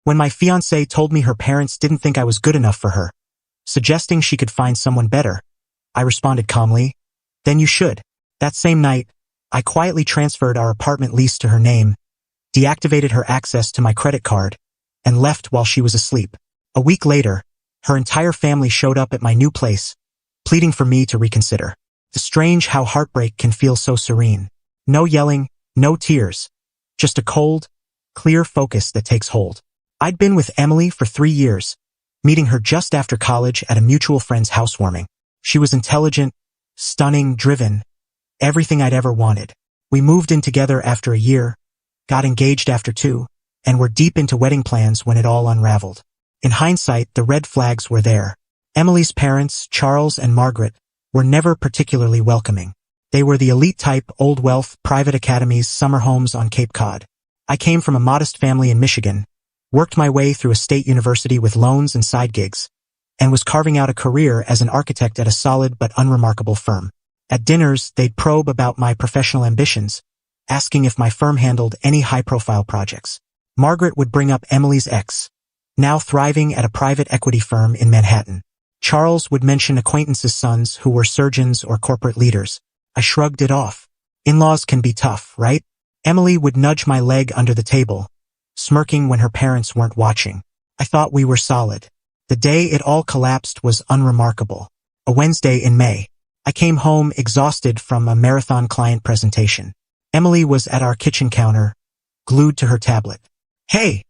When my fiancée told me her parents didn't think I was good enough for her, suggesting she could find someone better, I responded calmly, "Then you should." That same night, I quietly transferred our apartment lease to her name, deactivated her access to my credit card, and left while she was asleep. A week later, her entire family showed up at my new place, pleading for me to reconsider. It's strange how heartbreak can feel so serene. No yelling, no tears, just a cold, clear focus that takes hold. I'd been with Emily for 3 years, meeting her just after college at a mutual friend's housewarming. She was intelligent, stunning, driven, everything I'd ever wanted. We moved in together after a year, got engaged after 2, and were deep into wedding plans when it all unraveled. In hindsight, the red flags were there. Emily's parents, Charles and Margaret, were never particularly welcoming. They were the elite type, old wealth, private academies, summer homes on Cape Cod. I came from a modest family in Michigan, worked my way through a state university with loans and side gigs, and was carving out a career as an architect at a solid but unremarkable firm. At dinners, they'd probe about my professional ambitions, asking if my firm handled any high-profile projects. Margaret would bring up Emily's ex, now thriving at a private equity firm in Manhattan. Charles would mention acquaintances' sons who were surgeons or corporate leaders. I shrugged it off. In-laws can be tough, right? Emily would nudge my leg under the table, smirking when her parents weren't watching. I thought we were solid. The day it all collapsed was unremarkable. A Wednesday in May. I came home exhausted from a marathon client presentation. Emily was at our kitchen counter, glued to her tablet. "Hey,"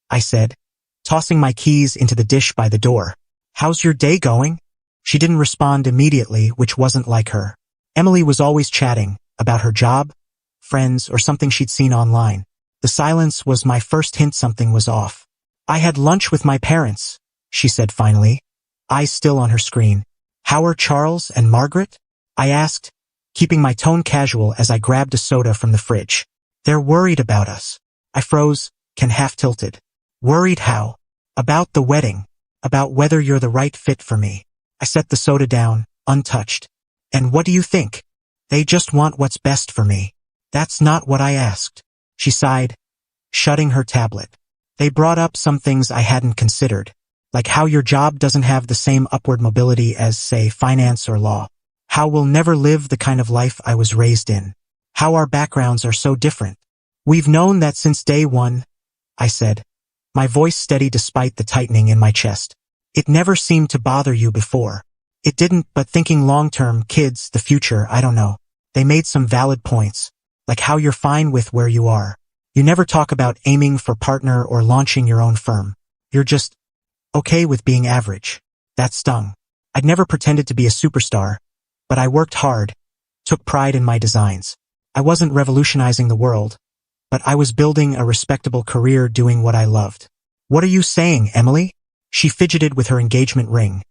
I said, tossing my keys into the dish by the door. "How's your day going?" She didn't respond immediately, which wasn't like her. Emily was always chatting about her job, friends, or something she'd seen online. The silence was my first hint something was off. "I had lunch with my parents," she said finally, eyes still on her screen. "How are Charles and Margaret?" I asked, keeping my tone casual as I grabbed a soda from the fridge. "They're worried about us." I froze, half-tilted. "Worried how?" "About the wedding. About whether you're the right fit for me." I set the soda down, untouched. "And what do you think?" "They just want what's best for me." "That's not what I asked." She sighed, shutting her tablet. "They brought up some things I hadn't considered, like how your job doesn't have the same upward mobility as, say, finance or law. How we'll never live the kind of life I was raised in. How our backgrounds are so different. We've known that since day one," I said, my voice steady despite the tightening in my chest. "It never seemed to bother you before." "It didn't, but thinking long-term, kids, the future, I don't know." They made some valid points, like how you're fine with where you are. You never talk about aiming for partner or launching your own firm. You're just okay with being average. That stung. I'd never pretended to be a superstar, but I worked hard, took pride in my designs. I wasn't revolutionizing the world, but I was building a respectable career doing what I loved. "What are you saying, Emily?" She fidgeted with her engagement ring,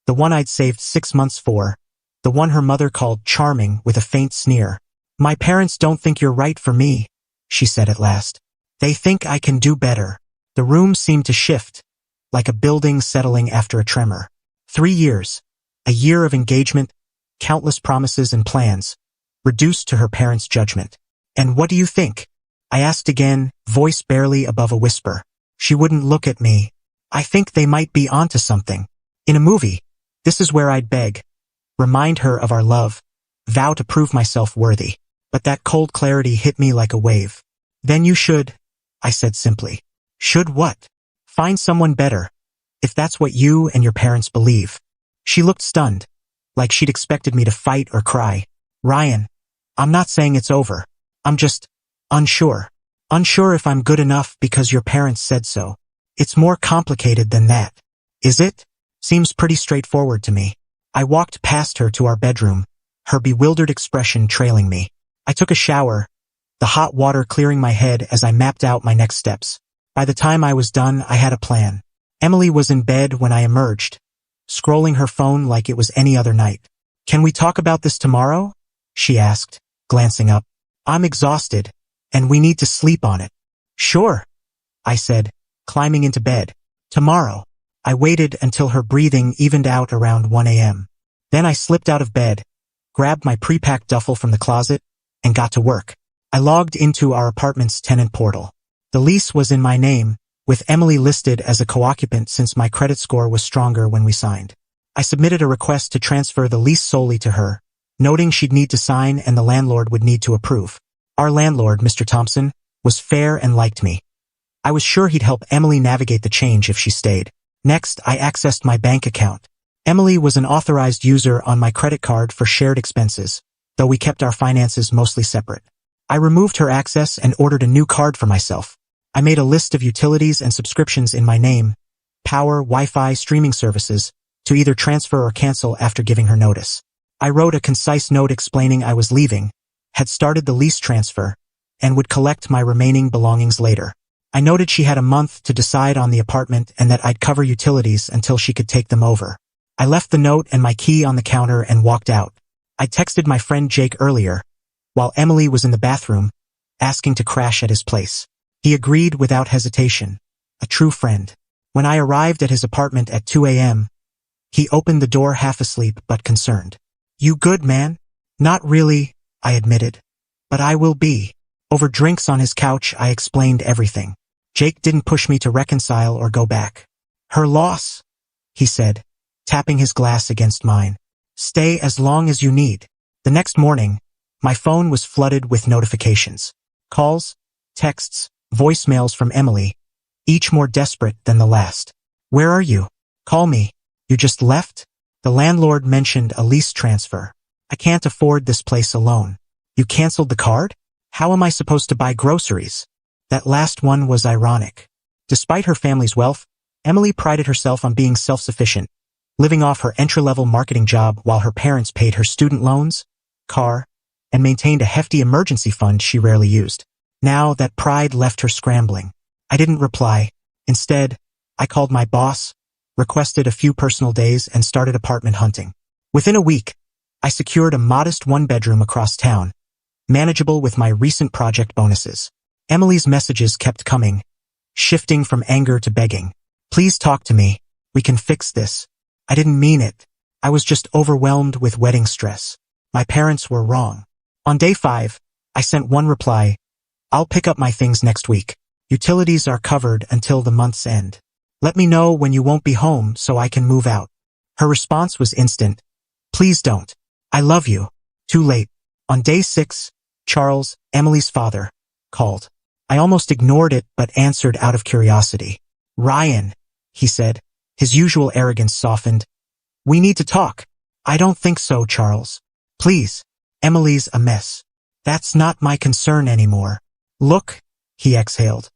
the one I'd saved 6 months for, the one her mother called charming with a faint sneer. "My parents don't think you're right for me," she said at last. "They think I can do better." The room seemed to shift, like a building settling after a tremor. 3 years, a year of engagement, countless promises and plans, reduced to her parents' judgment. "And what do you think?" I asked again, voice barely above a whisper. She wouldn't look at me. "I think they might be onto something. In a movie." This is where I'd beg, remind her of our love, vow to prove myself worthy. But that cold clarity hit me like a wave. "Then you should," I said simply. "Should what?" "Find someone better, if that's what you and your parents believe." She looked stunned, like she'd expected me to fight or cry. "Ryan, I'm not saying it's over. I'm just unsure. Unsure if I'm good enough because your parents said so. It's more complicated than that." "Is it?" "Seems pretty straightforward to me." I walked past her to our bedroom, her bewildered expression trailing me. I took a shower, the hot water clearing my head as I mapped out my next steps. By the time I was done, I had a plan. Emily was in bed when I emerged, scrolling her phone like it was any other night. "Can we talk about this tomorrow?" she asked, glancing up. "I'm exhausted, and we need to sleep on it." "Sure," I said, climbing into bed. "Tomorrow." I waited until her breathing evened out around 1 a.m. Then I slipped out of bed, grabbed my pre-packed duffel from the closet, and got to work. I logged into our apartment's tenant portal. The lease was in my name, with Emily listed as a co-occupant since my credit score was stronger when we signed. I submitted a request to transfer the lease solely to her, noting she'd need to sign and the landlord would need to approve. Our landlord, Mr. Thompson, was fair and liked me. I was sure he'd help Emily navigate the change if she stayed. Next, I accessed my bank account. Emily was an authorized user on my credit card for shared expenses, though we kept our finances mostly separate. I removed her access and ordered a new card for myself. I made a list of utilities and subscriptions in my name, power, Wi-Fi, streaming services, to either transfer or cancel after giving her notice. I wrote a concise note explaining I was leaving, had started the lease transfer, and would collect my remaining belongings later. I noted she had a month to decide on the apartment and that I'd cover utilities until she could take them over. I left the note and my key on the counter and walked out. I texted my friend Jake earlier, while Emily was in the bathroom, asking to crash at his place. He agreed without hesitation, a true friend. When I arrived at his apartment at 2 a.m., he opened the door half asleep but concerned. "You good, man?" "Not really," I admitted. "But I will be." Over drinks on his couch, I explained everything. Jake didn't push me to reconcile or go back. "Her loss," he said, tapping his glass against mine. "Stay as long as you need." The next morning, my phone was flooded with notifications. Calls, texts, voicemails from Emily, each more desperate than the last. "Where are you? Call me. You just left?" The landlord mentioned a lease transfer. "I can't afford this place alone." "You canceled the card? How am I supposed to buy groceries?" That last one was ironic. Despite her family's wealth, Emily prided herself on being self-sufficient, living off her entry-level marketing job while her parents paid her student loans, car, and maintained a hefty emergency fund she rarely used. Now that pride left her scrambling. I didn't reply. Instead, I called my boss, requested a few personal days, and started apartment hunting. Within a week, I secured a modest one-bedroom across town, manageable with my recent project bonuses. Emily's messages kept coming, shifting from anger to begging. "Please talk to me. We can fix this." I didn't mean it. I was just overwhelmed with wedding stress. My parents were wrong. On day 5, I sent one reply, "I'll pick up my things next week. Utilities are covered until the month's end. Let me know when you won't be home so I can move out." Her response was instant. "Please don't. I love you." Too late. On day 6, Charles, Emily's father, called. I almost ignored it but answered out of curiosity. "Ryan," he said, his usual arrogance softened. "We need to talk." "I don't think so, Charles. Please. Emily's a mess." "That's not my concern anymore." "Look," he exhaled.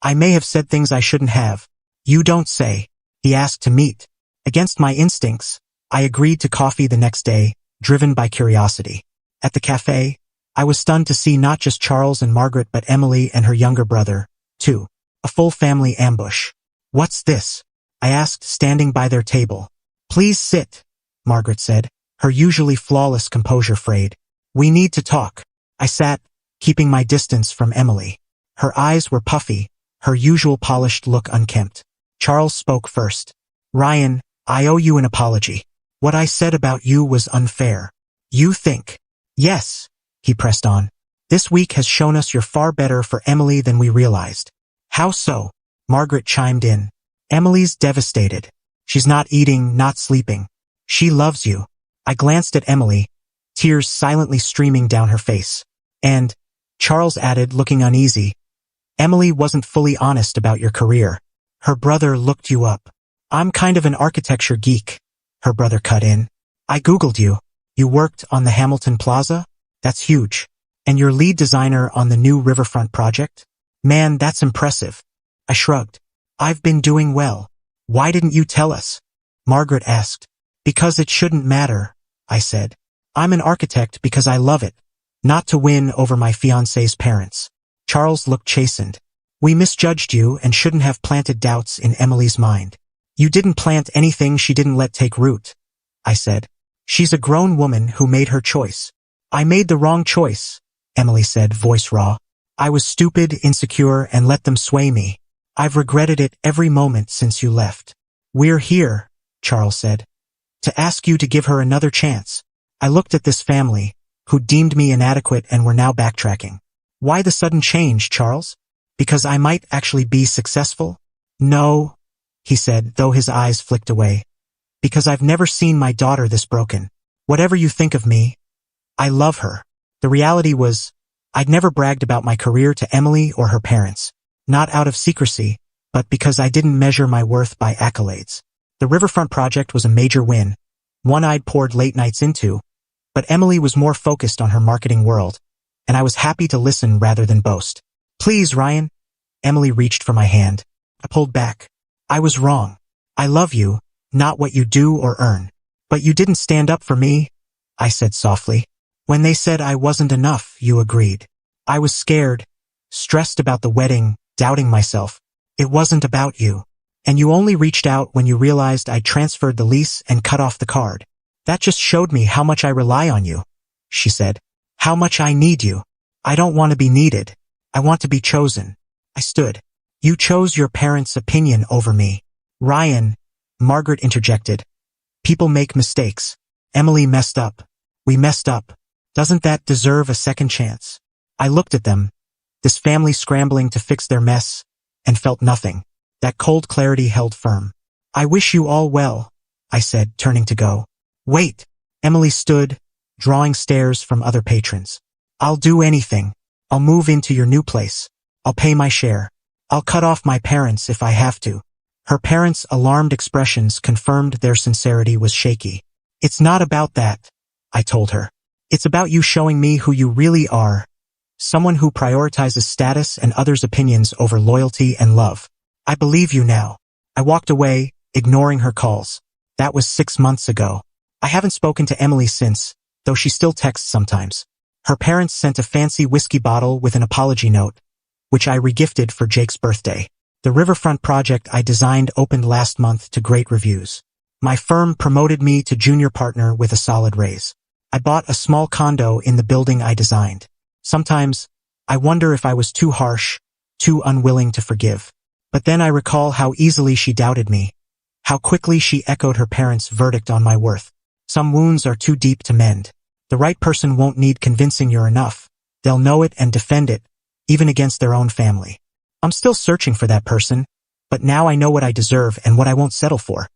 "I may have said things I shouldn't have." "You don't say." He asked to meet. Against my instincts, I agreed to coffee the next day, driven by curiosity. At the cafe, I was stunned to see not just Charles and Margaret but Emily and her younger brother, too. A full family ambush. "What's this?" I asked, standing by their table. "Please sit," Margaret said, her usually flawless composure frayed. "We need to talk." I sat, keeping my distance from Emily. Her eyes were puffy, her usual polished look unkempt. Charles spoke first. "Ryan, I owe you an apology. What I said about you was unfair." "You think?" "Yes," he pressed on. "This week has shown us you're far better for Emily than we realized." "How so?" Margaret chimed in. "Emily's devastated. She's not eating, not sleeping. She loves you." I glanced at Emily, tears silently streaming down her face. "And," Charles added, looking uneasy, "Emily wasn't fully honest about your career. Her brother looked you up." "I'm kind of an architecture geek," her brother cut in. "I Googled you. You worked on the Hamilton Plaza? That's huge. And you're lead designer on the new riverfront project? Man, that's impressive." I shrugged. "I've been doing well. Why didn't you tell us?" Margaret asked. "Because it shouldn't matter," I said. "I'm an architect because I love it, not to win over my fiancée's parents." Charles looked chastened. "We misjudged you and shouldn't have planted doubts in Emily's mind." "You didn't plant anything she didn't let take root," I said. "She's a grown woman who made her choice." "I made the wrong choice," Emily said, voice raw. "I was stupid, insecure, and let them sway me. I've regretted it every moment since you left." "We're here," Charles said, "to ask you to give her another chance." I looked at this family, who deemed me inadequate and were now backtracking. "Why the sudden change, Charles?" "Because I might actually be successful," No, he said, though his eyes flicked away. Because I've never seen my daughter this broken. Whatever you think of me, I love her. The reality was, I'd never bragged about my career to Emily or her parents. Not out of secrecy, but because I didn't measure my worth by accolades. The Riverfront project was a major win, one I'd poured late nights into, but Emily was more focused on her marketing world, and I was happy to listen rather than boast. Please, Ryan. Emily reached for my hand. I pulled back. I was wrong. I love you, not what you do or earn. But you didn't stand up for me, I said softly. When they said I wasn't enough, you agreed. I was scared, stressed about the wedding, doubting myself. It wasn't about you. And you only reached out when you realized I'd transferred the lease and cut off the card. That just showed me how much I rely on you, she said. How much I need you. I don't want to be needed. I want to be chosen. I stood. You chose your parents' opinion over me. Ryan, Margaret interjected. People make mistakes. Emily messed up. We messed up. Doesn't that deserve a second chance? I looked at them, this family scrambling to fix their mess, and felt nothing. That cold clarity held firm. I wish you all well, I said, turning to go. Wait. Emily stood, drawing stares from other patrons. I'll do anything. I'll move into your new place. I'll pay my share. I'll cut off my parents if I have to. Her parents' alarmed expressions confirmed their sincerity was shaky. It's not about that, I told her. It's about you showing me who you really are. Someone who prioritizes status and others' opinions over loyalty and love. I believe you now. I walked away, ignoring her calls. That was 6 months ago. I haven't spoken to Emily since, though she still texts sometimes. Her parents sent a fancy whiskey bottle with an apology note, which I regifted for Jake's birthday. The Riverfront project I designed opened last month to great reviews. My firm promoted me to junior partner with a solid raise. I bought a small condo in the building I designed. Sometimes, I wonder if I was too harsh, too unwilling to forgive. But then I recall how easily she doubted me, how quickly she echoed her parents' verdict on my worth. Some wounds are too deep to mend. The right person won't need convincing you're enough. They'll know it and defend it, even against their own family. I'm still searching for that person, but now I know what I deserve and what I won't settle for.